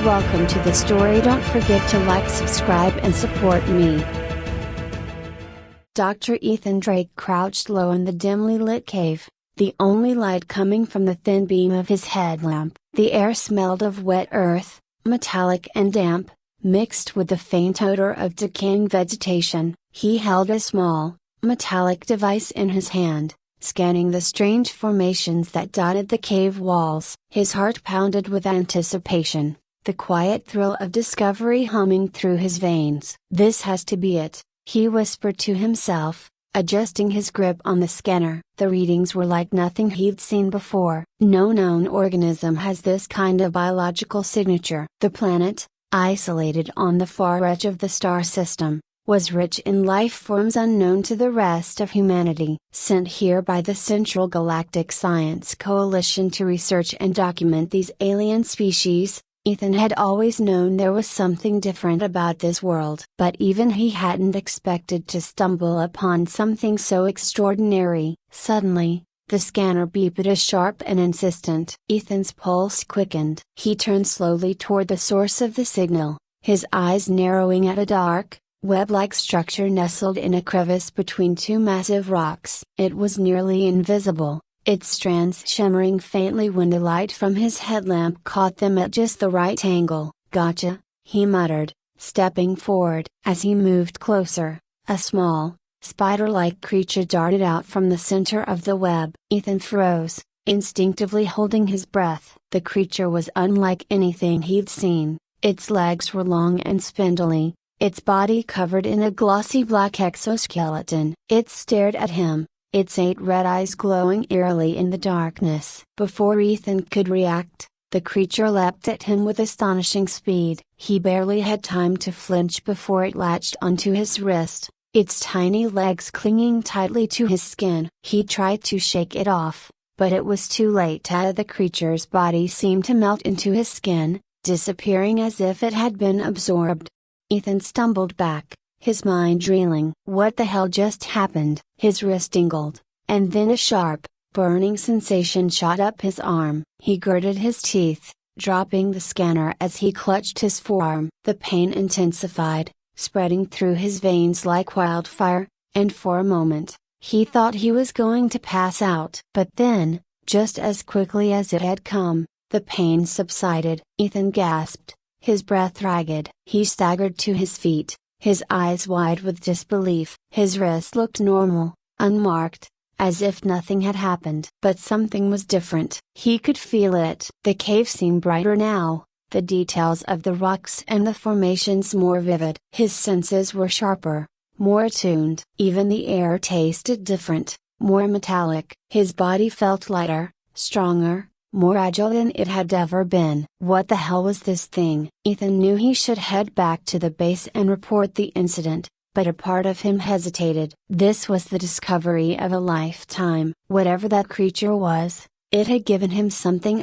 Welcome to the story. Don't forget to like, subscribe and support me. Dr. Ethan Drake crouched low in the dimly lit cave, the only light coming from the thin beam of his headlamp. The air smelled of wet earth, metallic and damp, mixed with the faint odor of decaying vegetation. He held a small, metallic device in his hand, scanning the strange formations that dotted the cave walls. His heart pounded with anticipation, the quiet thrill of discovery humming through his veins. "This has to be it," he whispered to himself, adjusting his grip on the scanner. The readings were like nothing he'd seen before. No known organism has this kind of biological signature. The planet, isolated on the far edge of the star system, was rich in life forms unknown to the rest of humanity. Sent here by the Central Galactic Science Coalition to research and document these alien species, Ethan had always known there was something different about this world. But even he hadn't expected to stumble upon something so extraordinary. Suddenly, the scanner beeped as sharp and insistent. Ethan's pulse quickened. He turned slowly toward the source of the signal, his eyes narrowing at a dark, web-like structure nestled in a crevice between two massive rocks. It was nearly invisible, its strands shimmering faintly when the light from his headlamp caught them at just the right angle. "Gotcha," he muttered, stepping forward. As he moved closer, a small, spider-like creature darted out from the center of the web. Ethan froze, instinctively holding his breath. The creature was unlike anything he'd seen. Its legs were long and spindly, its body covered in a glossy black exoskeleton. It stared at him, its 8 red eyes glowing eerily in the darkness. Before Ethan could react, the creature leapt at him with astonishing speed. He barely had time to flinch before it latched onto his wrist, its tiny legs clinging tightly to his skin. He tried to shake it off, but it was too late. The creature's body seemed to melt into his skin, disappearing as if it had been absorbed. Ethan stumbled back, his mind reeling. What the hell just happened? His wrist tingled, and then a sharp, burning sensation shot up his arm. He gritted his teeth, dropping the scanner as he clutched his forearm. The pain intensified, spreading through his veins like wildfire, and for a moment, he thought he was going to pass out. But then, just as quickly as it had come, the pain subsided. Ethan gasped, his breath ragged. He staggered to his feet, his eyes wide with disbelief. His wrist looked normal, unmarked, as if nothing had happened. But something was different. He could feel it. The cave seemed brighter now, the details of the rocks and the formations more vivid. His senses were sharper, more attuned. Even the air tasted different, more metallic. His body felt lighter, stronger, more agile than it had ever been. What the hell was this thing? Ethan knew he should head back to the base and report the incident, but a part of him hesitated. This was the discovery of a lifetime. Whatever that creature was, it had given him something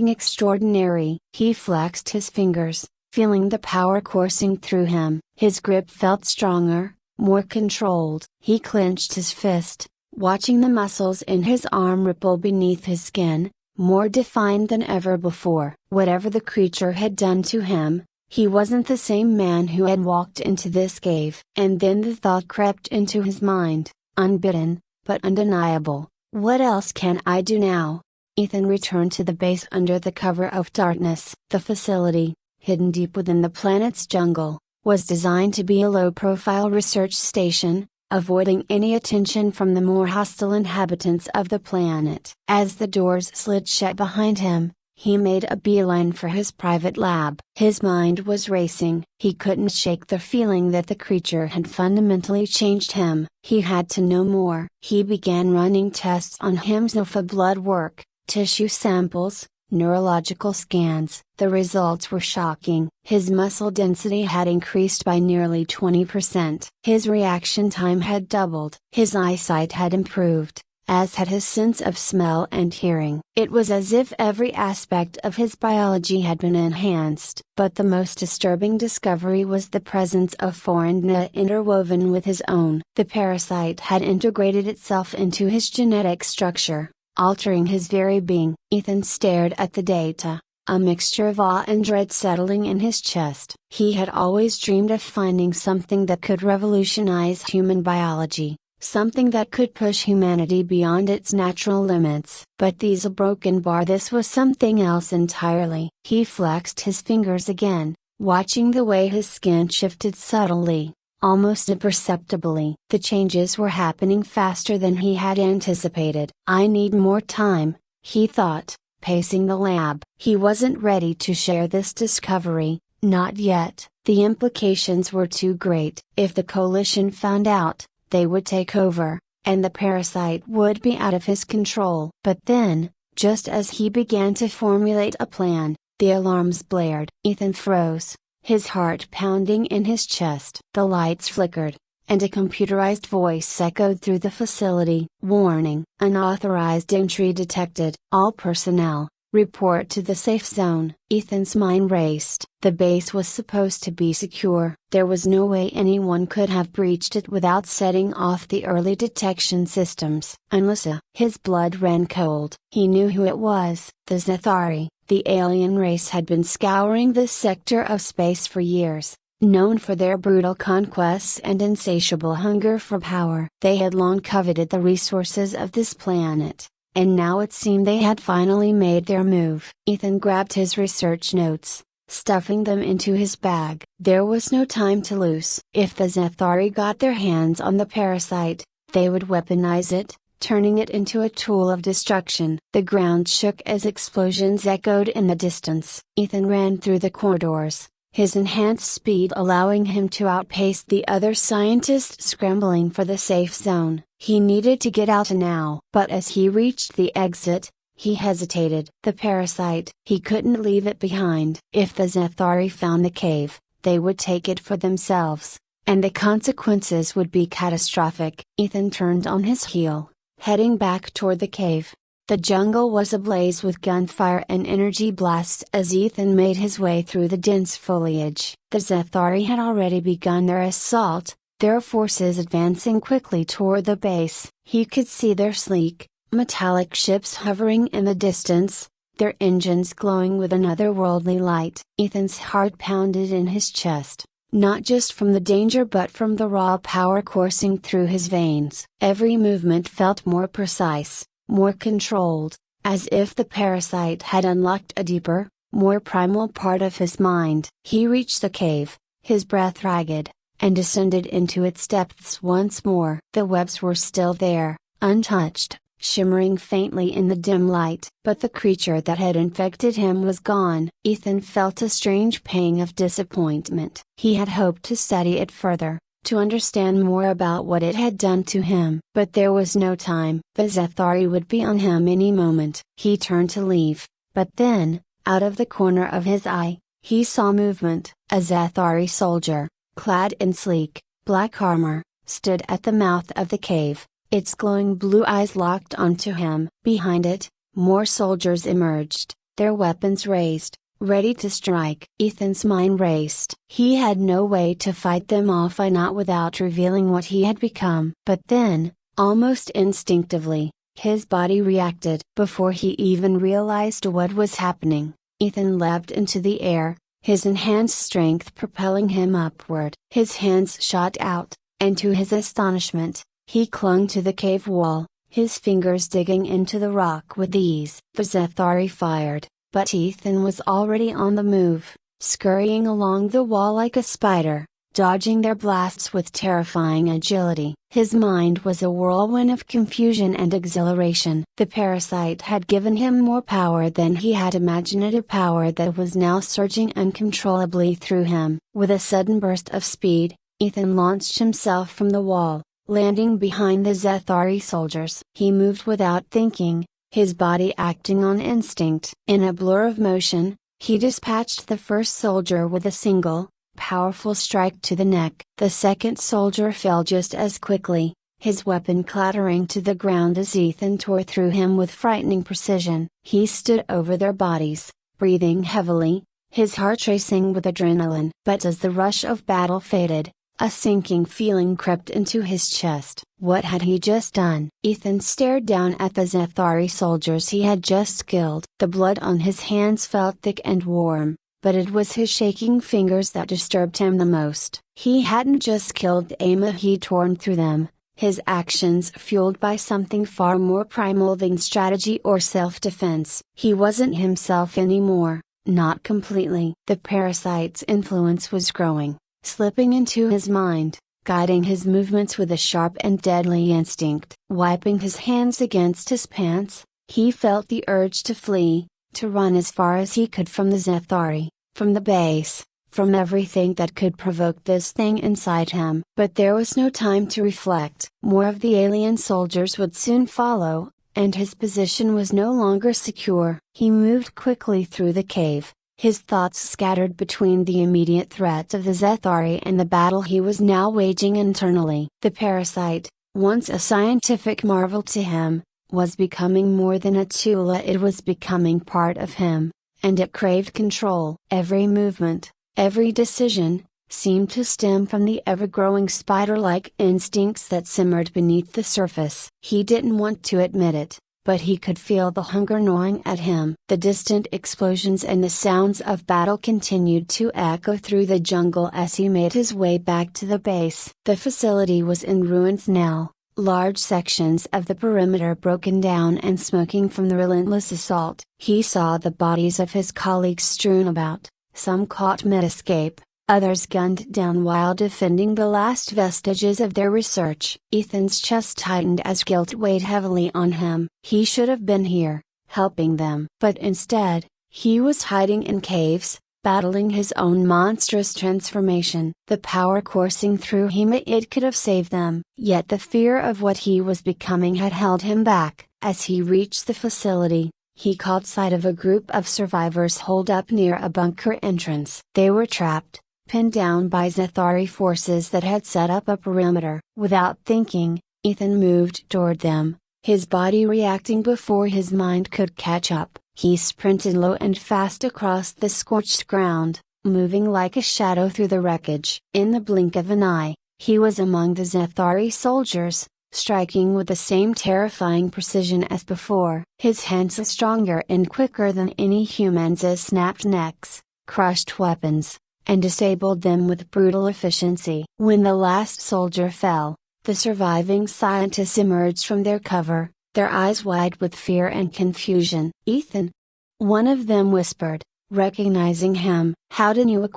extraordinary. He flexed his fingers, feeling the power coursing through him. His grip felt stronger, more controlled. He clenched his fist, watching the muscles in his arm ripple beneath his skin, more defined than ever before. Whatever the creature had done to him, he wasn't the same man who had walked into this cave. And then the thought crept into his mind, unbidden, but undeniable. What else can I do now? Ethan returned to the base under the cover of darkness. The facility, hidden deep within the planet's jungle, was designed to be a low-profile research station, avoiding any attention from the more hostile inhabitants of the planet. As the doors slid shut behind him, he made a beeline for his private lab. His mind was racing. He couldn't shake the feeling that the creature had fundamentally changed him. He had to know more. He began running tests on him: for blood work, tissue samples, neurological scans. The results were shocking. His muscle density had increased by nearly 20%. His reaction time had doubled. His eyesight had improved, as had his sense of smell and hearing. It was as if every aspect of his biology had been enhanced. But the most disturbing discovery was the presence of foreign DNA interwoven with his own. The parasite had integrated itself into his genetic structure, altering his very being. Ethan stared at the data, a mixture of awe and dread settling in his chest. He had always dreamed of finding something that could revolutionize human biology, something that could push humanity beyond its natural limits. But these a broken bar, this was something else entirely. He flexed his fingers again, watching the way his skin shifted subtly, almost imperceptibly. The changes were happening faster than he had anticipated. I need more time, he thought, pacing the lab. He wasn't ready to share this discovery, not yet. The implications were too great. If the coalition found out, they would take over, and the parasite would be out of his control. But then, just as he began to formulate a plan, the alarms blared. Ethan froze, his heart pounding in his chest. The lights flickered, and a computerized voice echoed through the facility. Warning: unauthorized entry detected. All personnel, report to the safe zone. Ethan's mind raced. The base was supposed to be secure. There was no way anyone could have breached it without setting off the early detection systems. Unless his blood ran cold. He knew who it was. The Zathari, the alien race, had been scouring this sector of space for years. Known for their brutal conquests and insatiable hunger for power. They had long coveted the resources of this planet, and now it seemed they had finally made their move. Ethan grabbed his research notes, stuffing them into his bag. There was no time to lose. If the Zathari got their hands on the parasite, they would weaponize it, turning it into a tool of destruction. The ground shook as explosions echoed in the distance. Ethan ran through the corridors, his enhanced speed allowing him to outpace the other scientists scrambling for the safe zone. He needed to get out now. But as he reached the exit, he hesitated. The parasite, he couldn't leave it behind. If the Zathari found the cave, they would take it for themselves, and the consequences would be catastrophic. Ethan turned on his heel, heading back toward the cave. The jungle was ablaze with gunfire and energy blasts as Ethan made his way through the dense foliage. The Zathari had already begun their assault, their forces advancing quickly toward the base. He could see their sleek, metallic ships hovering in the distance, their engines glowing with an otherworldly light. Ethan's heart pounded in his chest, not just from the danger but from the raw power coursing through his veins. Every movement felt more precise, more controlled, as if the parasite had unlocked a deeper, more primal part of his mind. He reached the cave, his breath ragged, and descended into its depths once more. The webs were still there, untouched, shimmering faintly in the dim light. But the creature that had infected him was gone. Ethan felt a strange pang of disappointment. He had hoped to study it further, to understand more about what it had done to him. But there was no time. The Zathari would be on him any moment. He turned to leave, but then, out of the corner of his eye, he saw movement. A Zathari soldier, clad in sleek, black armor, stood at the mouth of the cave, its glowing blue eyes locked onto him. Behind it, more soldiers emerged, their weapons raised, ready to strike. Ethan's mind raced. He had no way to fight them off, not without revealing what he had become. But then, almost instinctively, his body reacted. Before he even realized what was happening, Ethan leapt into the air, his enhanced strength propelling him upward. His hands shot out, and to his astonishment, he clung to the cave wall, his fingers digging into the rock with ease. The Zathari fired, but Ethan was already on the move, scurrying along the wall like a spider, dodging their blasts with terrifying agility. His mind was a whirlwind of confusion and exhilaration. The parasite had given him more power than he had imagined, a power that was now surging uncontrollably through him. With a sudden burst of speed, Ethan launched himself from the wall, landing behind the Zathari soldiers. He moved without thinking, his body acting on instinct. In a blur of motion, he dispatched the first soldier with a single, powerful strike to the neck. The second soldier fell just as quickly, his weapon clattering to the ground as Ethan tore through him with frightening precision. He stood over their bodies, breathing heavily, his heart racing with adrenaline. But as the rush of battle faded, A sinking feeling crept into his chest. What had he just done? Ethan stared down at the Zethari soldiers he had just killed. The blood on his hands felt thick and warm, but it was his shaking fingers that disturbed him the most. He hadn't just killed a mech, he'd torn through them, his actions fueled by something far more primal than strategy or self-defense. He wasn't himself anymore, not completely. The parasite's influence was growing, slipping into his mind, guiding his movements with a sharp and deadly instinct. Wiping his hands against his pants, he felt the urge to flee, to run as far as he could from the Zethari, from the base, from everything that could provoke this thing inside him. But there was no time to reflect. More of the alien soldiers would soon follow, and his position was no longer secure. He moved quickly through the cave, his thoughts scattered between the immediate threat of the Zethari and the battle he was now waging internally. The parasite, once a scientific marvel to him, was becoming more than a tool. It was becoming part of him, and it craved control. Every movement, every decision, seemed to stem from the ever-growing spider-like instincts that simmered beneath the surface. He didn't want to admit it, but he could feel the hunger gnawing at him. The distant explosions and the sounds of battle continued to echo through the jungle as he made his way back to the base. The facility was in ruins now, large sections of the perimeter broken down and smoking from the relentless assault. He saw the bodies of his colleagues strewn about, some caught mid-escape, others gunned down while defending the last vestiges of their research. Ethan's chest tightened as guilt weighed heavily on him. He should have been here, helping them. But instead, he was hiding in caves, battling his own monstrous transformation. The power coursing through him, it could have saved them. Yet the fear of what he was becoming had held him back. As he reached the facility, he caught sight of a group of survivors holed up near a bunker entrance. They were trapped, pinned down by Zethari forces that had set up a perimeter. Without thinking, Ethan moved toward them, his body reacting before his mind could catch up. He sprinted low and fast across the scorched ground, moving like a shadow through the wreckage. In the blink of an eye, he was among the Zethari soldiers, striking with the same terrifying precision as before. His hands stronger and quicker than any human's, snapped necks, crushed weapons, and disabled them with brutal efficiency. When the last soldier fell, the surviving scientists emerged from their cover, their eyes wide with fear and confusion. "Ethan!" one of them whispered, recognizing him. "How did you?"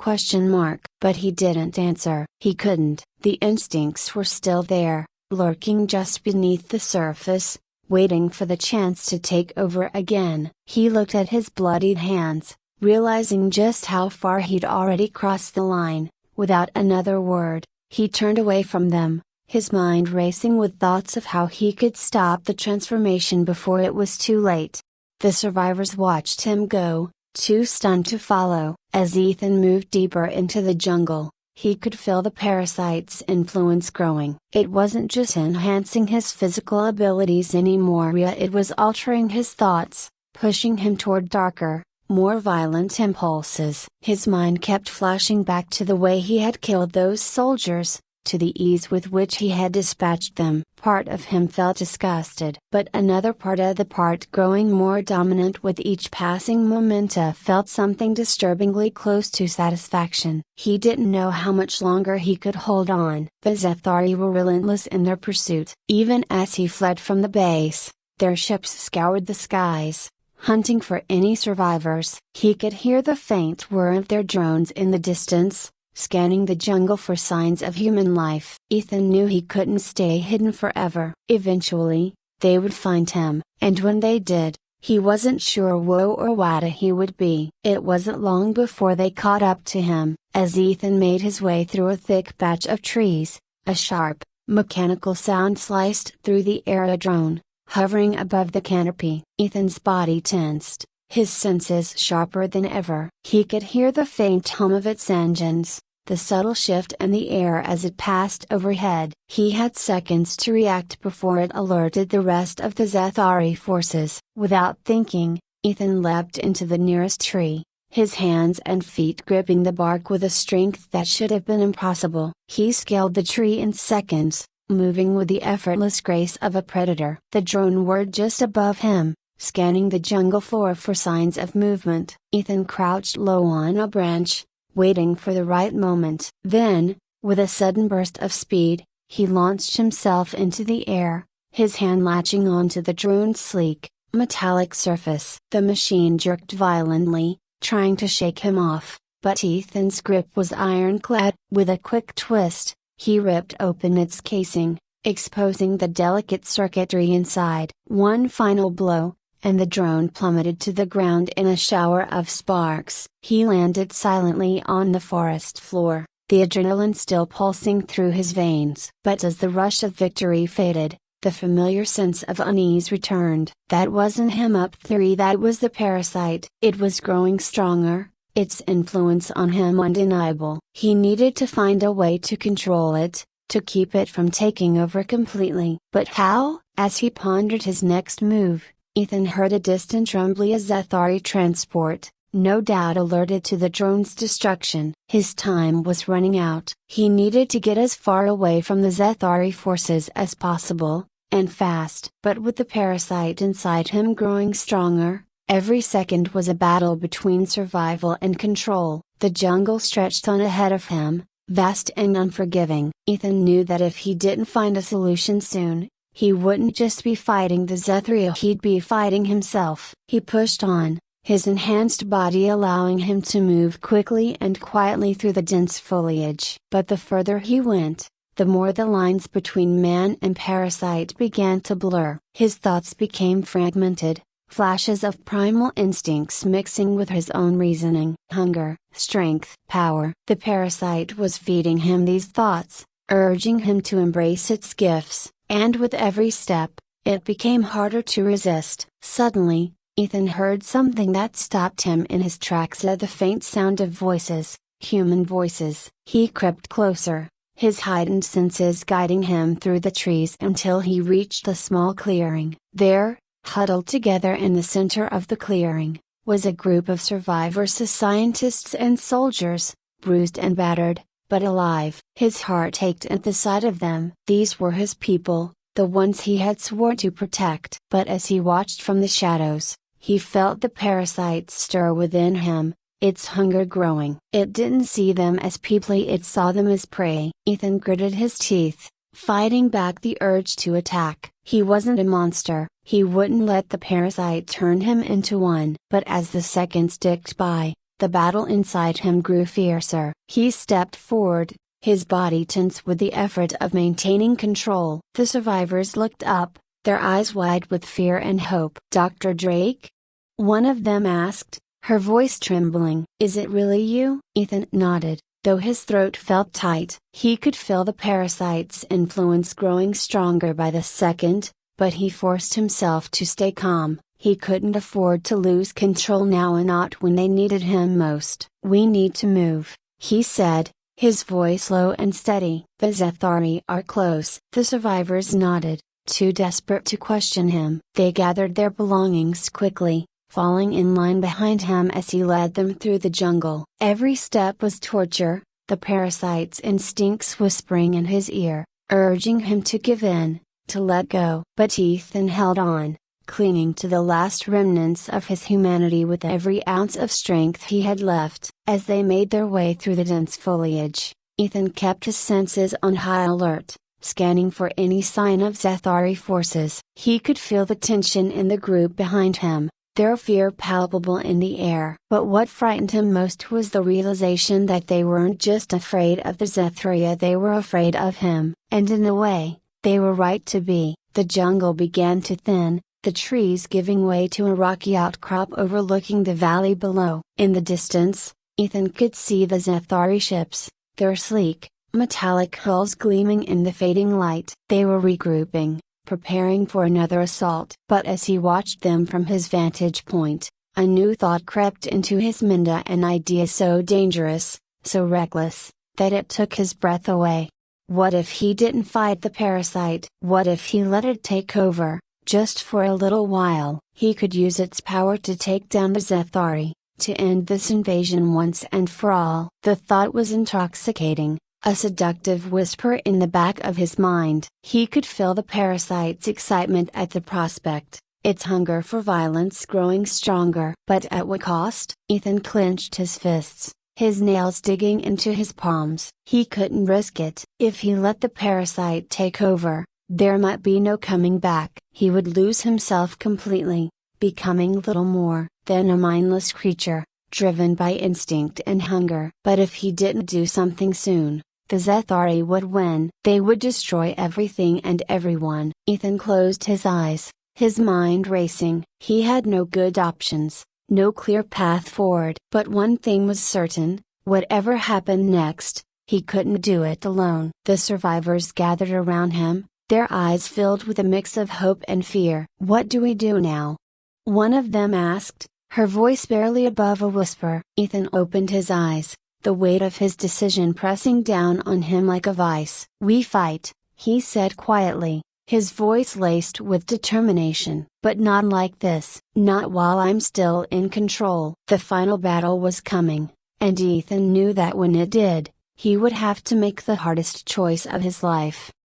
But he didn't answer. He couldn't. The instincts were still there, lurking just beneath the surface, waiting for the chance to take over again. He looked at his bloodied hands, realizing just how far he'd already crossed the line. Without another word, he turned away from them, his mind racing with thoughts of how he could stop the transformation before it was too late. The survivors watched him go, too stunned to follow. As Ethan moved deeper into the jungle, he could feel the parasite's influence growing. It wasn't just enhancing his physical abilities anymore, it was altering his thoughts, pushing him toward darker, more violent impulses. His mind kept flashing back to the way he had killed those soldiers, to the ease with which he had dispatched them. Part of him felt disgusted, but another part, the part growing more dominant with each passing memento, felt something disturbingly close to satisfaction. He didn't know how much longer he could hold on. The Zethari were relentless in their pursuit. Even as he fled from the base, their ships scoured the skies, hunting for any survivors. He could hear the faint whir of their drones in the distance, scanning the jungle for signs of human life. Ethan knew he couldn't stay hidden forever. Eventually, they would find him, and when they did, he wasn't sure who or what he would be. It wasn't long before they caught up to him. As Ethan made his way through a thick patch of trees, a sharp, mechanical sound sliced through the air. A drone, hovering above the canopy. Ethan's body tensed, his senses sharper than ever. He could hear the faint hum of its engines, the subtle shift in the air as it passed overhead. He had seconds to react before it alerted the rest of the Zethari forces. Without thinking, Ethan leapt into the nearest tree, his hands and feet gripping the bark with a strength that should have been impossible. He scaled the tree in seconds, moving with the effortless grace of a predator. The drone whirred just above him, scanning the jungle floor for signs of movement. Ethan crouched low on a branch, waiting for the right moment. Then, with a sudden burst of speed, he launched himself into the air, his hand latching onto the drone's sleek, metallic surface. The machine jerked violently, trying to shake him off, but Ethan's grip was ironclad. With a quick twist, he ripped open its casing, exposing the delicate circuitry inside. One final blow, and the drone plummeted to the ground in a shower of sparks. He landed silently on the forest floor, the adrenaline still pulsing through his veins. But as the rush of victory faded, the familiar sense of unease returned. That wasn't him up 3, that was the parasite. It was growing stronger, its influence on him undeniable. He needed to find a way to control it, to keep it from taking over completely. But how? As he pondered his next move, Ethan heard a distant rumbly, a Zethari transport, no doubt alerted to the drone's destruction. His time was running out. He needed to get as far away from the Zethari forces as possible, and fast. But with the parasite inside him growing stronger, every second was a battle between survival and control. The jungle stretched on ahead of him, vast and unforgiving. Ethan knew that if he didn't find a solution soon, he wouldn't just be fighting the Zethria, he'd be fighting himself. He pushed on, his enhanced body allowing him to move quickly and quietly through the dense foliage. But the further he went, the more the lines between man and parasite began to blur. His thoughts became fragmented, flashes of primal instincts mixing with his own reasoning. Hunger, strength, power. The parasite was feeding him these thoughts, urging him to embrace its gifts, and with every step, it became harder to resist. Suddenly, Ethan heard something that stopped him in his tracks. The faint sound of voices, human voices. He crept closer, his heightened senses guiding him through the trees until he reached a small clearing. There, huddled together in the center of the clearing, was a group of survivors, scientists and soldiers, bruised and battered, but alive. His heart ached at the sight of them. These were his people, the ones he had sworn to protect. But as he watched from the shadows, he felt the parasite stir within him, its hunger growing. It didn't see them as people, it saw them as prey. Ethan gritted his teeth, fighting back the urge to attack. He wasn't a monster, he wouldn't let the parasite turn him into one. But as the seconds ticked by, the battle inside him grew fiercer. He stepped forward, his body tense with the effort of maintaining control. The survivors looked up, their eyes wide with fear and hope. "Dr. Drake?" one of them asked, her voice trembling. "Is it really you?" Ethan nodded, though his throat felt tight. He could feel the parasite's influence growing stronger by the second, but he forced himself to stay calm. He couldn't afford to lose control now, and not when they needed him most. "We need to move," he said, his voice low and steady. "The Zethari are close." The survivors nodded, too desperate to question him. They gathered their belongings quickly, falling in line behind him as he led them through the jungle. Every step was torture, the parasite's instincts whispering in his ear, urging him to give in, to let go. But Ethan held on, clinging to the last remnants of his humanity with every ounce of strength he had left. As they made their way through the dense foliage, Ethan kept his senses on high alert, scanning for any sign of Zethari forces. He could feel the tension in the group behind him, their fear palpable in the air. But what frightened him most was the realization that they weren't just afraid of the Zethria, they were afraid of him. And in a way, they were right to be. The jungle began to thin, the trees giving way to a rocky outcrop overlooking the valley below. In the distance, Ethan could see the Zethari ships, their sleek, metallic hulls gleaming in the fading light. They were regrouping, preparing for another assault. But as he watched them from his vantage point, a new thought crept into his mind, an idea so dangerous, so reckless, that it took his breath away. What if he didn't fight the parasite? What if he let it take over, just for a little while? He could use its power to take down the Zethari, to end this invasion once and for all. The thought was intoxicating, a seductive whisper in the back of his mind. He could feel the parasite's excitement at the prospect, its hunger for violence growing stronger. But at what cost? Ethan clenched his fists, his nails digging into his palms. He couldn't risk it. If he let the parasite take over, there might be no coming back. He would lose himself completely, becoming little more than a mindless creature, driven by instinct and hunger. But if he didn't do something soon, the Zethari would win. They would destroy everything and everyone. Ethan closed his eyes, his mind racing. He had no good options, no clear path forward. But one thing was certain, whatever happened next, he couldn't do it alone. The survivors gathered around him, their eyes filled with a mix of hope and fear. "What do we do now?" one of them asked, her voice barely above a whisper. Ethan opened his eyes, the weight of his decision pressing down on him like a vice. "We fight," he said quietly, his voice laced with determination. "But not like this. Not while I'm still in control." The final battle was coming, and Ethan knew that when it did, he would have to make the hardest choice of his life.